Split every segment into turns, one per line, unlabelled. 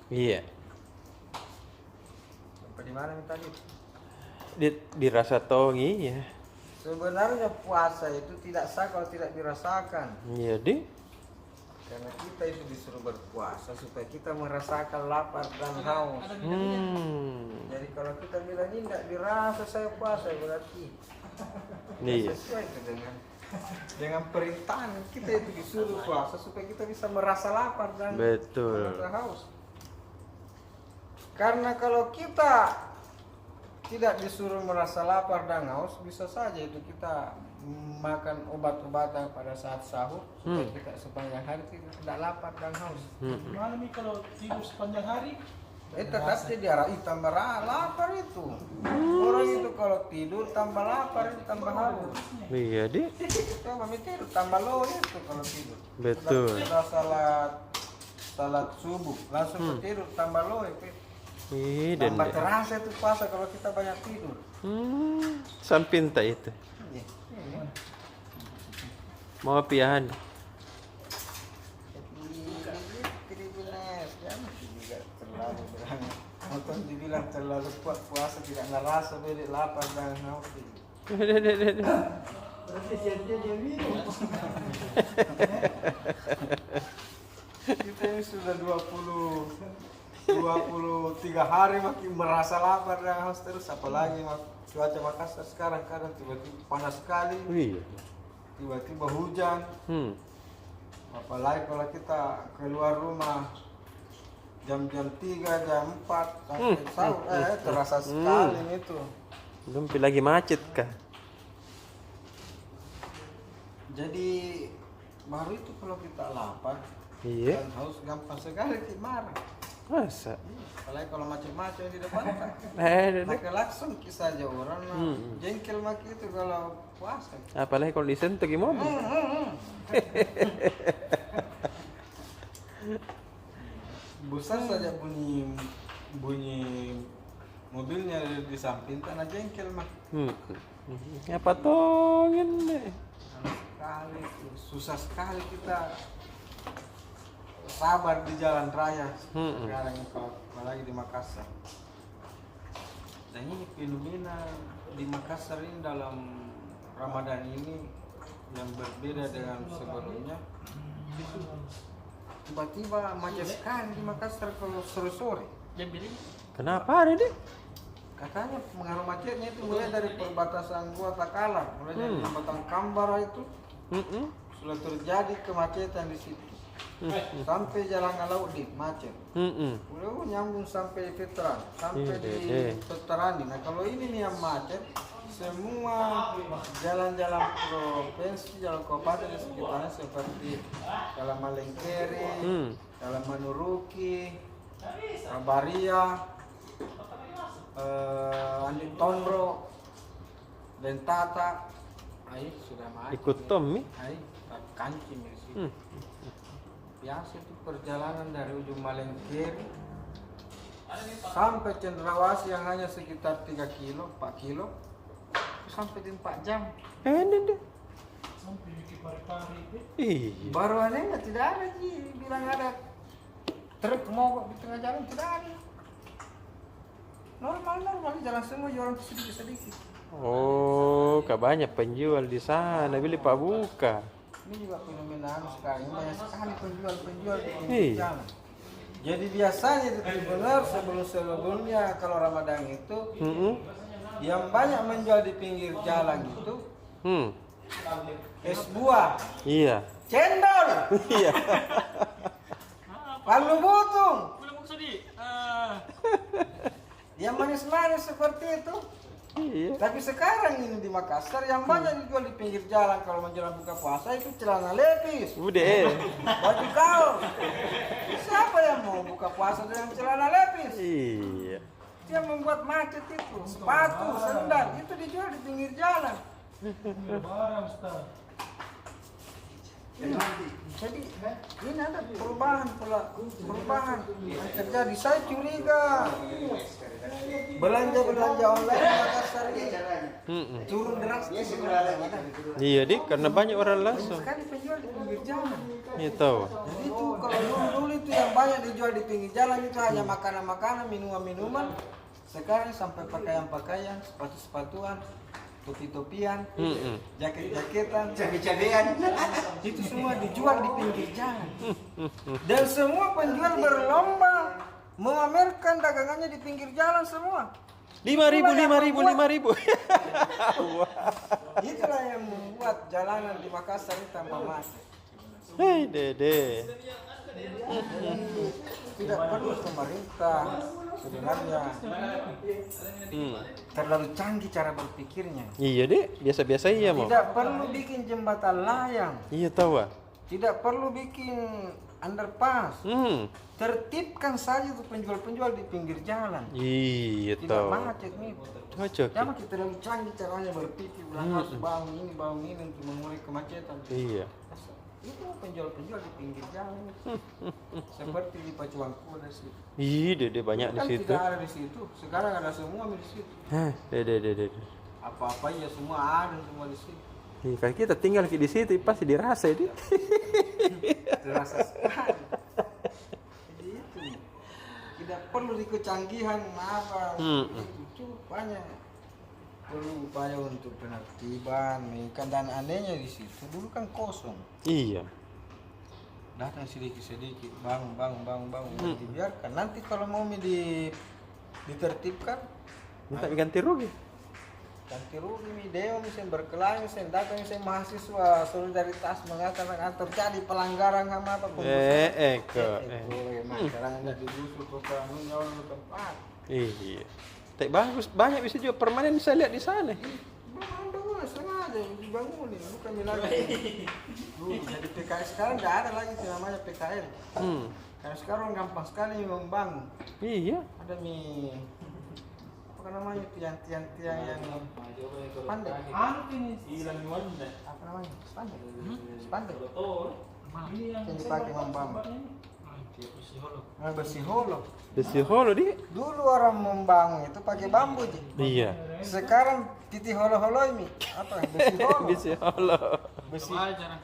Iya.
Sampai di mana nih tadi?
Dirasa tongi ya.
Sebenarnya puasa itu tidak sah kalau tidak dirasakan.
Iya, Di.
Karena kita itu disuruh berpuasa supaya kita merasakan lapar dan haus. Jadi kalau kita bilang ini tidak dirasa saya puasa, berarti
Iya.
sesuai itu dengan perintahan kita itu disuruh puasa supaya kita bisa merasa lapar dan
Betul.
merasa haus. Karena kalau kita tidak disuruh merasa lapar dan haus, bisa saja itu kita makan obat-obatan pada saat sahur supaya kita sepanjang hari tidak lapar dan haus.
Gimana nih kalau tidur sepanjang hari?
Tetap dia tambah lapar itu. Orang itu kalau tidur tambah lapar, itu tambah haus.
Iya, Di.
Coba mikir tambah low itu kalau tidur.
Betul.
Sudah salat subuh langsung tidur tambah low itu.
Ih,
Tambah
Dende.
terasa itu puasa kalau kita banyak tidur.
Sampinta itu.
Iya.
Mau piahan.
Atau dibilang terlalu kuat puasa tidak ngerasa beri lapar dan haus. Berarti dia minum. Kita ini sudah 23 hari makin merasa lapar dan haus terus, apalagi cuaca Makassar sekarang kadang tiba-tiba panas sekali,
Iya.
tiba-tiba hujan. Apalagi kalau kita keluar rumah jam-jam 3, jam 4 sampai sahur, terasa sekali itu.
Belum lagi macet kah?
Jadi baru itu kalau kita lapar
Iya.
dan haus gampang sekali kita marah.
Masa?
Apalagi kalau macam-macam di depan kan.
Dede.
Maka langsung kisah aja orang jengkel maki itu kalau puasa.
Apalagi kalau disentuh gimana?
Besar saja bunyi mobilnya di samping tanah jengkel mah.
Apa tongin deh?
Sekali susah sekali kita sabar di jalan raya sekarang apalagi di Makassar. Dan ini fenomena di Makassar ini dalam Ramadan ini yang berbeda dengan sebelumnya. Tiba-tiba macet sekali di Makassar kalau sore-sore.
Kenapa ada deh?
Katanya pengaruh macetnya itu mulai dari perbatasan Gua Takala, mulai dari Jembatan Kambara itu sudah terjadi kemacetan di situ. Sampai Jalan Alauddin macet. Udah nyambung sampai Veteran, sampai di Veterani. Nah kalau ini nih yang macet, semua jalan-jalan provinsi, jalan kabupaten di sekitarnya seperti Jalan Malengkeri, Jalan Manuruki, Rabaria, Andi Tondro, Dentata, sudah macet.
Ikut Tommy?
Kancing di situ. Biasa itu perjalanan dari ujung Malengkeri sampai Cendrawasih yang hanya sekitar 3 kilo, 4 kilo, sampai di 4 jam.
Deh.
Sampai bikin pari-pari.
Iya.
Baru anehnya tidak ada bilang ada truk mogok di tengah jalan, tidak ada. Normal jalan semua jualan sedikit-sedikit.
Oh, banyak penjual di sana. Beli Pak Buka.
Ini juga fenomena sekarang, banyak sekali penjual di
Iya.
jalan. Jadi biasanya itu benar sebelumnya kalau Ramadan itu yang banyak menjual di pinggir jalan itu es buah,
Iya.
cendol,
Iya.
palu butung,
Belum sedih.
yang manis-manis seperti itu.
Iya.
Tapi sekarang ini di Makassar yang banyak dijual di pinggir jalan kalau menjelang buka puasa itu celana lepis,
Udah.
baju kaos. Siapa yang mau buka puasa dengan celana lepis?
Iya.
Dia membuat macet itu, sepatu, sendal itu dijual di pinggir jalan.
Barang Ustaz.
Jadi ini ada perubahan yang terjadi. Saya curiga belanja online di Makassar ini
Mm-mm.
turun drastis.
Iya dik, karena banyak orang langsung.
Sekali penjual di pinggir jalan.
Iya tahu.
Jadi itu kalau dulu itu yang banyak dijual di pinggir jalan itu hanya makanan-makanan, minuman-minuman. Sekarang sampai pakaian-pakaian, sepatu-sepatuan, topi-topian, jaket-jaketan, cabe-cabean. Itu semua dijual di pinggir jalan. Dan semua penjual berlomba memamerkan dagangannya di pinggir jalan semua.
5.000.
Itulah yang membuat jalanan di Makassar ini tambah macet.
Hei dede.
Tidak perlu pemerintah sebenarnya terlalu canggih cara berpikirnya.
Iya dek, biasa-biasa iya mau.
Tidak perlu bikin jembatan layang,
Iya tahu ah.
tidak perlu bikin underpass. Tertibkan saja tuh penjual-penjual di pinggir jalan.
Iya
Tidak
tahu.
macet nih.
Cocok.
Jangan kita terlalu canggih caranya berpikir, harus bangun ini untuk mengurai kemacetan.
Iya.
Itu penjual-penjual di pinggir jalan seperti di Pacuan Kuda sih.
Ih dede banyak di
Kan
situ.
tidak ada di situ. Sekarang ada semua di situ.
Hah, dede.
Apa-apa ya semua ada semua di situ.
Ih, kalau kita tinggal di situ pasti dirasa deh.
Terasa sekali. Jadi itu tidak perlu kecanggihan apa. Itu banyak perlu upaya untuk penertiban, dan anehnya di situ dulu kan kosong.
Iya.
Datang sedikit-sedikit, bangun, dibiarkan. Nanti kalau mau ditertibkan,
Minta ganti rugi.
ganti rugi, demo misalnya berkelahi, misalnya datang misalnya mahasiswa solidaritas mengatakan terjadi pelanggaran sama apa
Boleh,
masyarakat nggak digusur ke orang tempat.
Iya. Tapi bagus, banyak bisa juga permanen saya lihat di sana.
Bangun sengaja dibangunin, bukan lagi. Jadi PKL sekarang nggak ada lagi itu namanya PKL. Karena sekarang gampang sekali membangun.
Iya.
Ada apa namanya tiang-tiang yang pandai. Apa namanya? Spandek. Yang dipakai membangun. Besi holo.
Besi holo di.
Dulu orang membangun itu pakai bambu aja.
Iya.
Sekarang titi holo-holo ini apa? Besi holo.
Besi holo.
Besi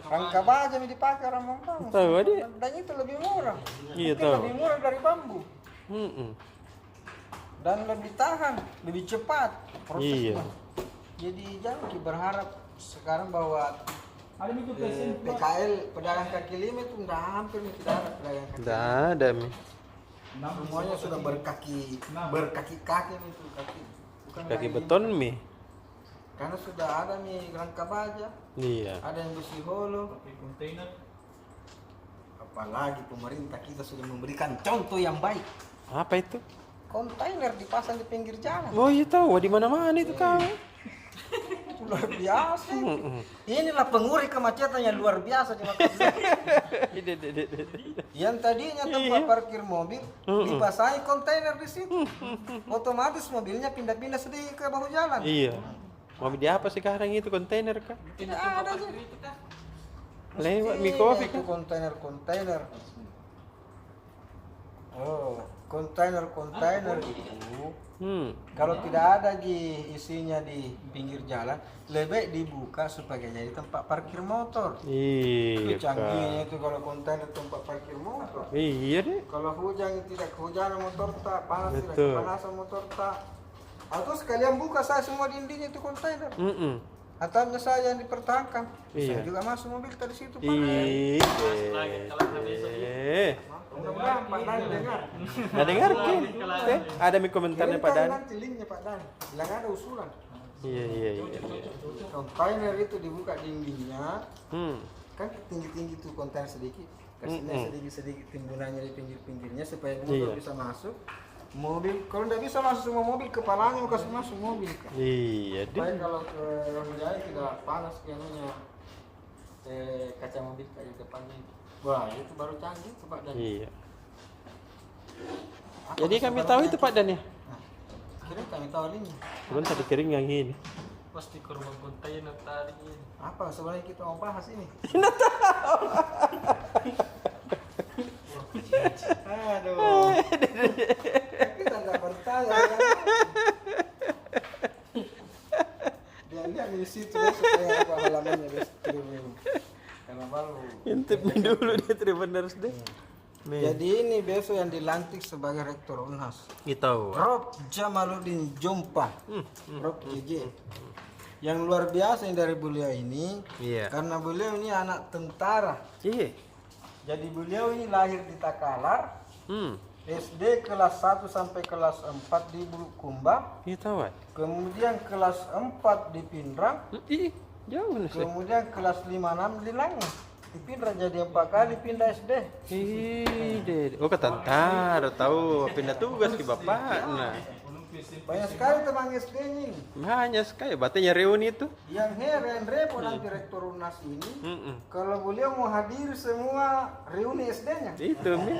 rangka baja yang dipakai orang membangun.
Tahu adik?
Dan itu lebih murah.
Iya
Mungkin
tahu.
lebih murah dari bambu. Dan lebih tahan, lebih cepat prosesnya.
Iya.
Jadi jangan kita berharap sekarang bahwa PKL pedagang kaki lima itu hampir tidak ada pedagang kaki.
Tidak ada mi.
Semuanya sudah berkaki itu kaki. Bukan
Kaki
lagi
beton mi.
karena sudah ada nih rangka baja,
Iya.
ada yang besi holo, kontainer. Apalagi pemerintah kita sudah memberikan contoh yang baik.
Apa itu?
Kontainer dipasang di pinggir jalan.
Oh iya tahu, di mana-mana itu kau.
Luar biasa. Inilah pengurai kemacetan yang luar biasa di Makassar. Yang tadinya tempat parkir mobil dipasangi kontainer di situ. Otomatis mobilnya pindah-pindah sedikit ke bahu jalan.
Iya. Mau di apa sekarang itu kontainer kah?
Tidak ada aja.
Lewat mie kopi
itu
kah?
kontainer. Oh, kontainer itu. Kalau tidak ada isinya di pinggir jalan, lebih dibuka supaya jadi tempat parkir motor.
Iya.
Itu canggihnya itu kalau kontainer tempat parkir motor.
Iya deh.
Kalau hujan tidak kehujanan motor tak, panas tidak
Betul.
kepanasan motor tak. Atau sekalian buka saya semua dindingnya itu kontainer. Atapnya saja yang dipertahankan. Saya
Iya.
juga masuk mobil tadi situ.
Iya.
Mudah-mudahan Pak Dan dengar.
Nah dengar ki? Ada mi komentarnya Pak Dan?
Nanti linknya Pak Dan. Bilang ada usulan.
Iya.
Kontainer itu dibuka dindingnya.
Hmm.
Kan tinggi-tinggi tuh kontainer sedikit. Kasihnya sedikit-sedikit timbunannya di pinggir-pinggirnya supaya
Iya.
motor bisa masuk. Mobil, kalau tidak bisa masuk semua mobil, kepalanya mau kasih masuk mobil kan.
Iya deh.
Supaya kalau ke hujan tidak panas kayaknya kaca mobil kayak depannya. Wah itu baru canggih tuh Pak Dan.
Iya.
Apa
Jadi kami
baru
tahu
canggih?
itu Pak Dan ya.
Nah, kira kami tahu linknya.
Belum tadi kering yang ini.
Pasti ke rumah kontainer tadi.
Apa sebenarnya kita mau bahas ini? Aduh. Kita nggak bertanya.
Nasibnya dulu dia Tribuners deh. Nih.
Jadi ini besok yang dilantik sebagai rektor Unhas.
Gitu.
Prof Jamaluddin Jompa, Prof JJ. Yang luar biasa yang dari beliau ini,
Iya.
karena beliau ini anak tentara.
Iya.
Jadi beliau ini lahir di Takalar, SD kelas 1 sampai kelas 4 di Bulukumba,
Gitu kan.
kemudian kelas 4 di Pindrang,
Ih, jauh nih.
kemudian kelas 5-6 di Langit. Di Pindrang jadi 4 kali pindah SD.
Ih, oh ke tentara tahu pindah tugas ke bapak. Nah,
Banyak sekali teman SD ini.
banyak sekali. Batanya reuni itu.
Yang heran repot nanti rektor Unas ini, kalau beliau mau hadir semua reuni SD-nya.
Itu mi.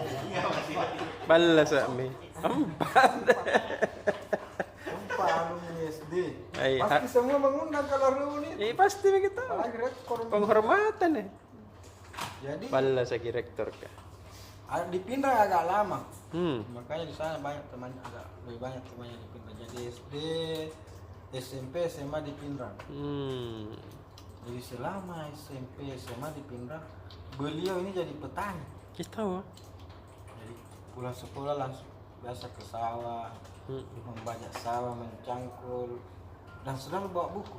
Balas mi. Empat.
Sumpah alumni SD.
Ay,
Pasti semua mengundang kalau reuni.
Pasti begitu.
Apalagi rektor.
Penghormatan ya.
Jadi
Balas lagi rektor kah.
di Pindrang agak lama.
Makanya
Makanya di sana banyak teman, agak lebih banyak temannya di Pindrang. Jadi SD, SMP, SMA di Pindrang. Jadi selama SMP, SMA di Pindrang, beliau ini jadi petani.
Kita tahu.
Jadi pulang sekolah langsung biasa ke sawah, membajak sawah, mencangkul, dan selalu bawa buku.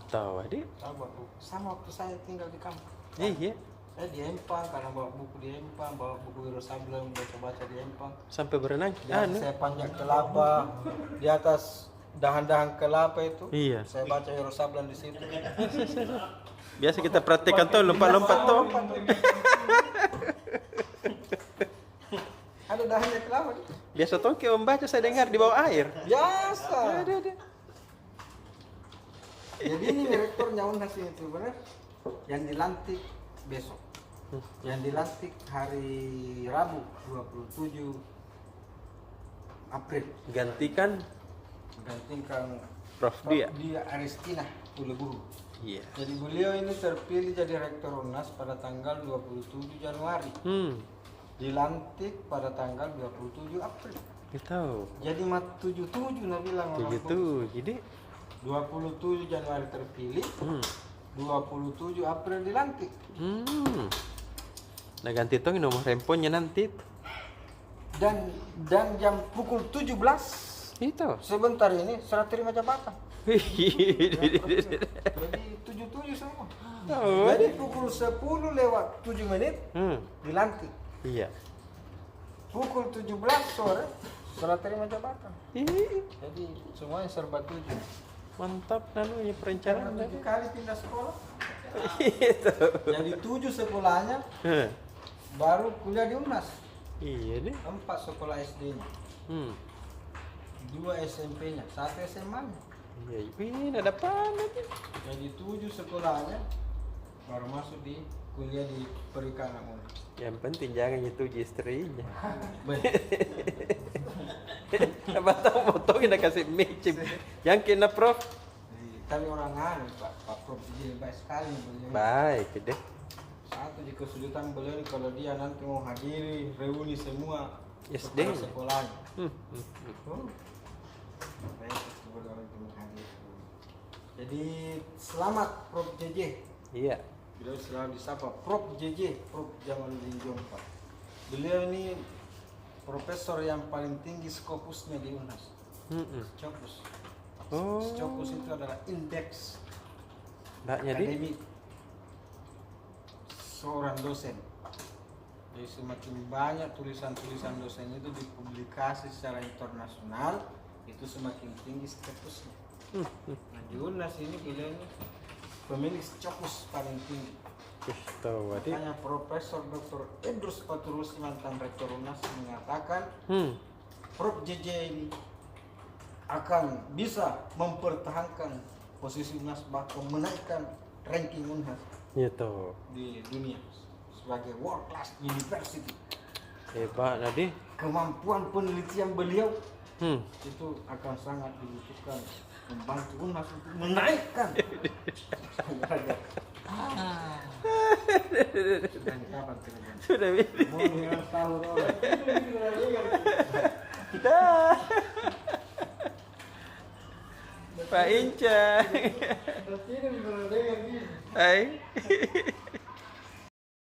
Tahu adik.
Selalu bawa buku. Sama waktu saya tinggal di kampung.
Iya.
Saya di Empang karena bawa buku di Empang, bawa buku Wiro Sableng, baca-baca di Empang.
Sampai berenang.
Saya panjat kelapa di atas dahan-dahan kelapa itu.
Iya.
Saya baca Wiro Sableng di situ.
Biasa kita praktekkan tuh lompat-lompat tuh.
Ada dahannya kelapa.
Biasa tuh kita membaca saya dengar di bawah air.
Biasa.
Ada.
Jadi ini rektornya Unhas itu benar. Yang dilantik besok. Yang dilantik hari Rabu 27 April.
Gantikan
Menggantikan
Prof dia.
Dia Aristina Puleburu.
Iya.
Jadi beliau ini terpilih jadi rektor Unas pada tanggal 27 Januari. Dilantik pada tanggal 27 April.
Kita tahu.
Jadi 77 nah bilang orang tua.
77. Jadi
27 Januari terpilih, 27 April dilantik.
Nah ganti tong nomor handphonenya nanti.
Dan jam pukul 17
Itu.
sebentar ini serah terima jabatan. Jadi 77 semua.
Tahu.
Jadi pukul 10 lewat 7 menit dilantik.
Iya.
Pukul 17 sore serah terima jabatan.
Ih,
Jadi semuanya serba 7.
mantap nanunya
Karena
perencanaan.
7 kali pindah sekolah.
Itu.
Jadi 7 sekolahnya baru kuliah di Unas.
Iya deh.
4 sekolah SD-nya, 2 SMP-nya, 1 SMA-nya.
Iya, ini ada apa nanti?
Jadi 7 sekolahnya baru masuk di kuliah di Perikanan Unas.
Yang penting jangan nyetuju istrinya.
Baik.
Apa tahu motongin udah kasih micim. Yang kena Prof.
Tapi orang anu Pak Prof jadi baik sekali beliau.
Baik deh.
Satu di kesulitan beliau ini kalau dia nanti mau hadiri reuni semua
SD.
sekolahnya. Baik, beliau itu menghadiri. Jadi selamat Prof JJ.
Iya.
Beliau selalu disapa Prof JJ, Prof Jamaluddin Jompa. Beliau ini profesor yang paling tinggi skopusnya di Unas. Scopus.
Oh.
Scopus itu adalah indeks
Mbaknya di.
akademik seorang dosen. Jadi semakin banyak tulisan-tulisan dosen itu dipublikasi secara internasional, itu semakin tinggi statusnya. Nah, di Unas ini beliau ini pemilik Scopus paling tinggi.
Tahu adik.
Makanya Profesor Dr. Idrus Paturusi mantan Rektor Unas mengatakan Prof JJ ini akan bisa mempertahankan posisi Unas bahkan menaikkan ranking Unas
Itu.
di dunia sebagai world class university.
Hebat Nadi.
Kemampuan penelitian beliau
itu
akan sangat dibutuhkan membantu Unas untuk menaikkan. Dan kapan terjadi?
sudah bisa.
Mau dengan sahur orang.
Dah. Pak Inca.
Tidak dengar gini.
Hai.